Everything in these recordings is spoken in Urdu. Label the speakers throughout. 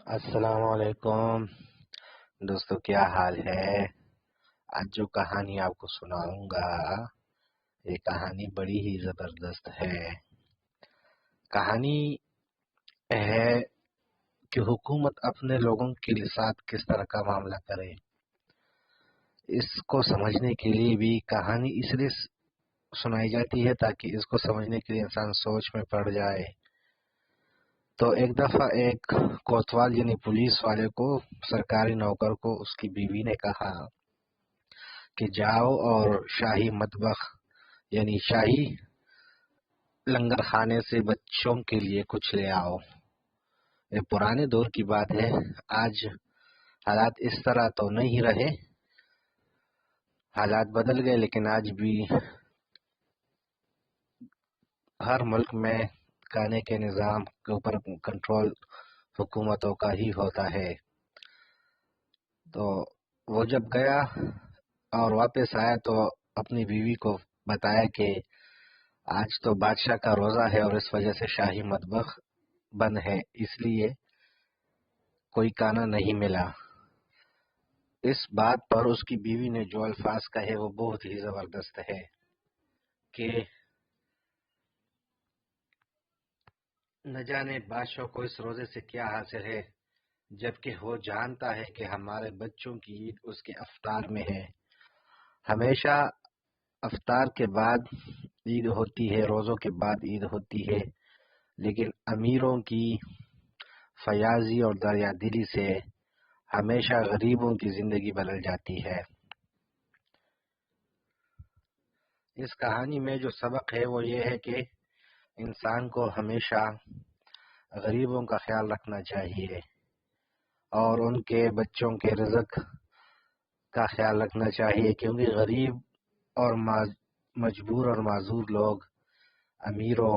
Speaker 1: السلام علیکم دوستو، کیا حال ہے؟ آج جو کہانی آپ کو سناؤں گا یہ کہانی بڑی ہی زبردست ہے۔ کہانی ہے کہ حکومت اپنے لوگوں کے ساتھ کس طرح کا معاملہ کرے۔ اس کو سمجھنے کے لیے بھی کہانی اس لیے سنائی جاتی ہے تاکہ اس کو سمجھنے کے لیے انسان سوچ میں پڑ جائے۔ تو ایک دفعہ ایک کوتوال یعنی پولیس والے کو، سرکاری نوکر کو، اس کی بیوی نے کہا کہ جاؤ اور شاہی مطبخ یعنی شاہی لنگر خانے سے بچوں کے لیے کچھ لے آؤ۔ یہ پرانے دور کی بات ہے، آج حالات اس طرح تو نہیں رہے، حالات بدل گئے، لیکن آج بھی ہر ملک میں کھانے کے نظام کے اوپر کنٹرول حکومتوں کا ہی ہوتا ہے۔ تو وہ جب گیا اور واپس آیا تو اپنی بیوی کو بتایا کہ آج تو بادشاہ کا روزہ ہے اور اس وجہ سے شاہی مطبخ بند ہے، اس لیے کوئی کھانا نہیں ملا۔ اس بات پر اس کی بیوی نے جو الفاظ کہے وہ بہت ہی زبردست ہے کہ نہ جانے بادشاہ کو اس روزے سے کیا حاصل ہے، جبکہ وہ جانتا ہے کہ ہمارے بچوں کی عید اس کے افطار میں ہے۔ ہمیشہ افطار کے بعد عید ہوتی ہے، روزوں کے بعد عید ہوتی ہے، لیکن امیروں کی فیاضی اور دریا دلی سے ہمیشہ غریبوں کی زندگی بدل جاتی ہے۔ اس کہانی میں جو سبق ہے وہ یہ ہے کہ انسان کو ہمیشہ غریبوں کا خیال رکھنا چاہیے اور ان کے بچوں کے رزق کا خیال رکھنا چاہیے، کیونکہ غریب اور مجبور اور معذور لوگ امیروں،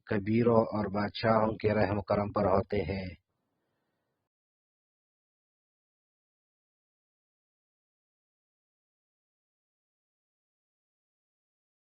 Speaker 1: کبیروں اور بادشاہوں کے رحم و کرم پر ہوتے ہیں۔